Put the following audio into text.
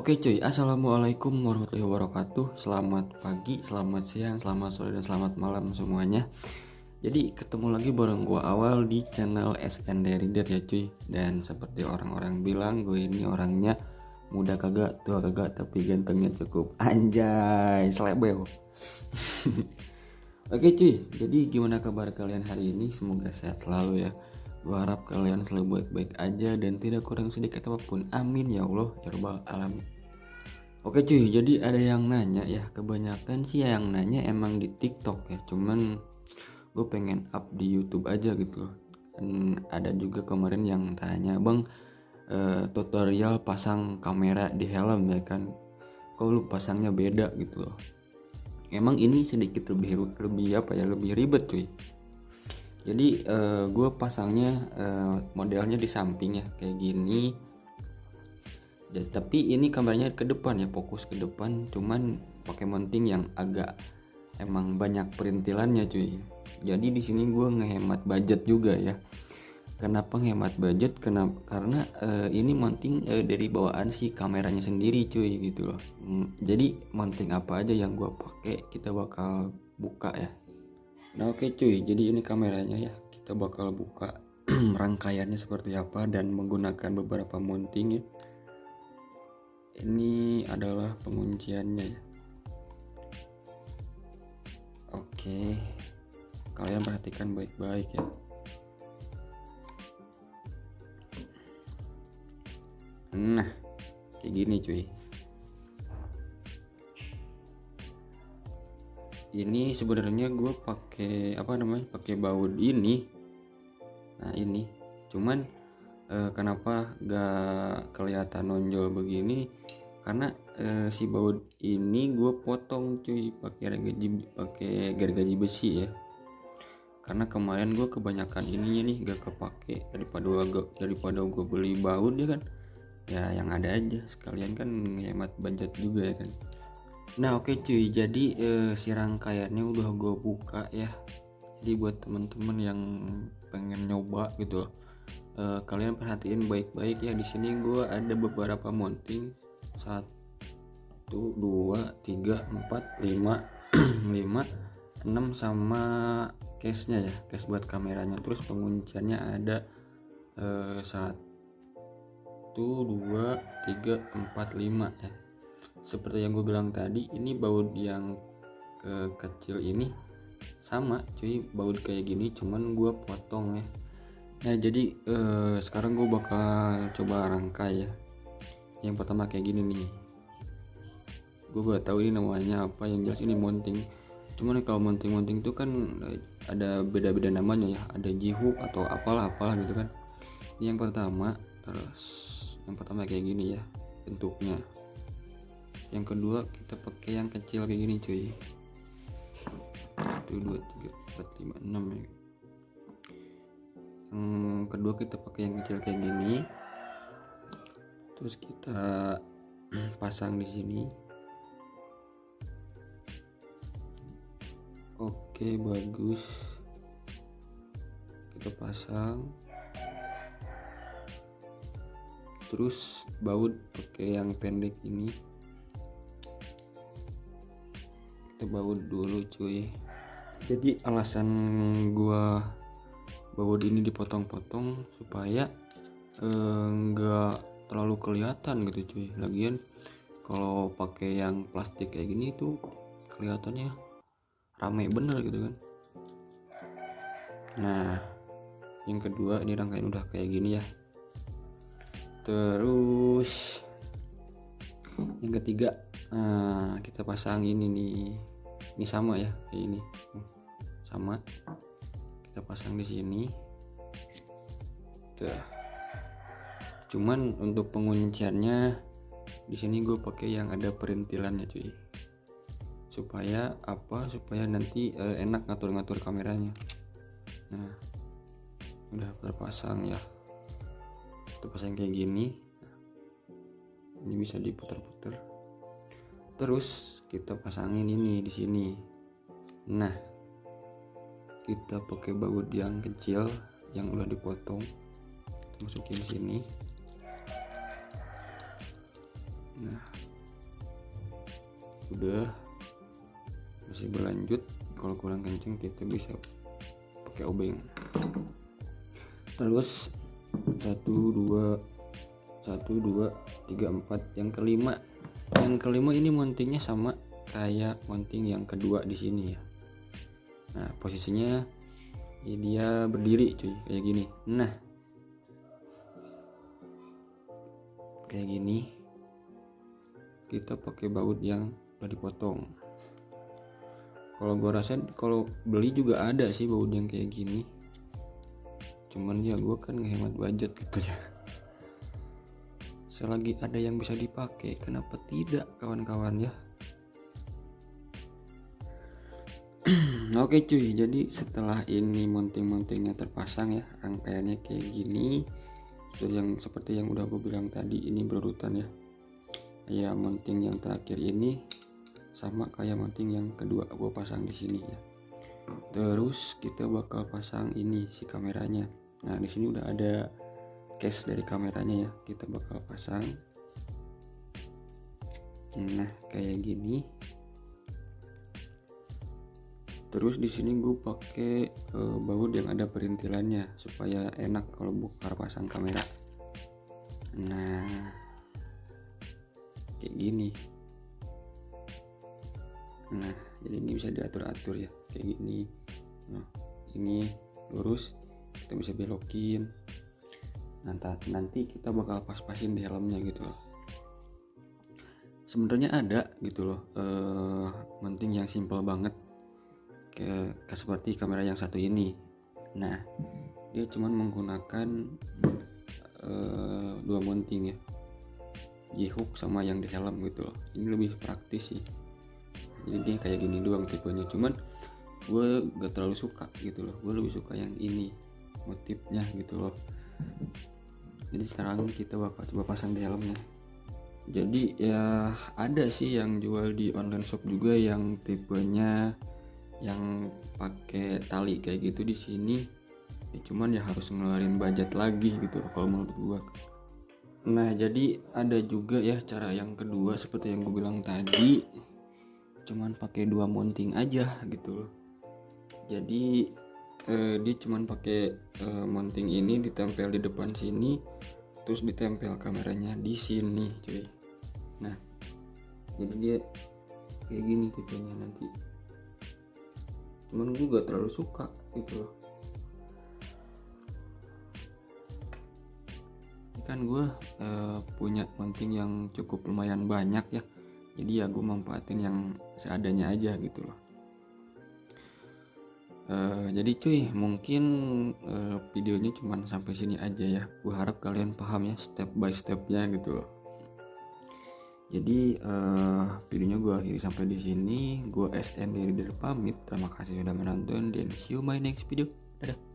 Oke cuy, assalamualaikum warahmatullahi wabarakatuh. Selamat pagi, selamat siang, selamat sore, dan selamat malam semuanya. Jadi ketemu lagi bareng gue Awal di channel SND Reader ya cuy. Dan seperti orang-orang bilang, gue ini orangnya muda kagak, tua kagak, tapi gantengnya cukup. Anjay, selebel. Oke cuy, jadi gimana kabar kalian hari ini? Semoga sehat selalu ya. Gue harap kalian selalu baik-baik aja dan tidak kurang sedikit apapun. Amin ya Allah ya Rabbal alamin. Oke cuy, jadi ada yang nanya ya, kebanyakan sih yang nanya emang di TikTok ya. Cuman gue pengen up di YouTube aja gitu loh. Dan ada juga kemarin yang tanya, "Bang, tutorial pasang kamera di helm ya kan. Kok lu pasangnya beda gitu loh." Emang ini sedikit lebih ribet cuy. Jadi gue pasangnya modelnya di samping ya kayak gini. Tapi ini kameranya ke depan ya, fokus ke depan, cuman pakai mounting yang agak emang banyak perintilannya cuy. Jadi di sini gue ngehemat budget juga ya. Kenapa ngehemat budget? Karena ini mounting dari bawaan si kameranya sendiri cuy gitu loh. Jadi mounting apa aja yang gue pakai kita bakal buka ya. Nah oke cuy, jadi ini kameranya ya, kita bakal buka rangkaiannya seperti apa dan menggunakan beberapa mounting ya. Ini adalah pengunciannya ya. Oke, kalian perhatikan baik-baik ya. Nah, kayak gini cuy. Ini sebenarnya gue pakai pakai baut ini. Nah ini, cuman kenapa gak kelihatan nonjol begini? Karena si baut ini gue potong cuy pakai gergaji besi ya. Karena kemarin gue kebanyakan ininya nih gak kepake, daripada gue beli baut ya kan. Ya yang ada aja, sekalian kan menghemat budget juga ya kan. Nah oke cuy, jadi si rangkaiannya udah gue buka ya. Jadi buat temen-temen yang pengen nyoba gitu loh, kalian perhatiin baik-baik ya. Di sini gue ada beberapa mounting 1, 2, 3, 4, 5, 5, 6 sama case-nya ya, case buat kameranya. Terus pengunciannya ada 1, 2, 3, 4, 5 ya. Seperti yang gue bilang tadi, ini baut yang kecil ini sama cuy, baut kayak gini cuman gue potong ya. Nah jadi sekarang gue bakal coba rangkai ya. Yang pertama kayak gini nih, gue gak tahu ini namanya apa, yang jelas ini mounting. Cuman kalau mounting itu kan ada beda-beda namanya ya, ada G-hook atau apalah gitu kan. Ini yang pertama. Terus yang pertama kayak gini ya bentuknya. Yang kedua kita pakai yang kecil kayak gini cuy. 1, 2, 3, 4, 5, 6 ya. Yang kedua kita pakai yang kecil kayak gini. Terus kita pasang di sini. Oke, bagus. Kita pasang. Terus baut pakai yang pendek ini. Kita baut dulu cuy. Jadi alasan gua baut ini dipotong-potong supaya enggak terlalu kelihatan gitu cuy. Lagian kalau pakai yang plastik kayak gini tuh kelihatannya rame bener gitu kan. Nah yang kedua, ini rangkaian udah kayak gini ya. Terus yang ketiga, kita pasang ini nih. Ini sama ya kayak ini, sama. Kita pasang di sini. Tuh. Cuman untuk pengunciannya di sini gue pakai yang ada perintilannya cuy. Supaya nanti enak ngatur-ngatur kameranya. Nah, udah terpasang ya. Terpasang kayak gini. Ini bisa diputar-putar. Terus kita pasangin ini di sini. Nah, kita pakai baut yang kecil yang udah dipotong. Kita masukin sini. Nah, udah, masih berlanjut. Kalau kurang kenceng kita bisa pakai obeng. Terus 1 2 3 4. Yang kelima ini mountingnya sama kayak mounting yang kedua di sini ya. Nah, posisinya ya dia berdiri cuy, kayak gini. Nah, kayak gini. Kita pakai baut yang udah dipotong. Kalau gua rasa kalau beli juga ada sih baut yang kayak gini. Cuman ya gua kan ngehemat budget gitu ya. Selagi ada yang bisa dipakai, kenapa tidak kawan-kawan ya? Oke cuy, jadi setelah ini mounting-mountingnya terpasang ya, rangkaiannya kayak gini. Seperti yang udah gue bilang tadi, ini berurutan ya. Ya, mounting yang terakhir ini sama kayak mounting yang kedua gue pasang di sini ya. Terus kita bakal pasang ini si kameranya. Nah, di sini udah ada case dari kameranya ya. Kita bakal pasang. Nah, kayak gini. Terus di sini gue pakai baut yang ada perintilannya supaya enak kalau bongkar pasang kamera. Nah, kayak gini. Nah, jadi ini bisa diatur-atur ya, kayak gini. Nah, ini lurus, kita bisa belokin. Nanti kita bakal pas-pasin di helmnya gitu loh. Sebenarnya ada gitu loh, mounting yang simple banget, kayak seperti kamera yang satu ini. Nah, dia cuman menggunakan 2 mounting ya, J-hook sama yang di helm gitu loh. Ini lebih praktis sih. Jadi dia kayak gini doang tipenya. Cuman gue gak terlalu suka gitu loh. Gue lebih suka yang ini motifnya gitu loh. Jadi sekarang kita bakal coba pasang di helmnya. Jadi ya ada sih yang jual di online shop juga yang tipenya yang pakai tali kayak gitu di sini. Ya, cuman ya harus ngeluarin budget lagi gitu loh, kalau menurut gue. Nah, jadi ada juga ya cara yang kedua seperti yang gue bilang tadi, cuman pakai 2 mounting aja gitu loh. Jadi dia cuman pakai mounting ini ditempel di depan sini, terus ditempel kameranya di sini cuy. Nah, jadi dia kayak gini tipenya nanti. Cuman gue gak terlalu suka gitu loh. Kan gue punya mounting yang cukup lumayan banyak ya, jadi ya gue manfaatin yang seadanya aja gitu loh. Jadi cuy, mungkin videonya cuman sampai sini aja ya. Gue harap kalian paham ya step by stepnya gitu loh. Jadi videonya gue akhiri sampai di sini. Gue SN dari pamit. Terima kasih sudah menonton dan see you my next video. Dadah.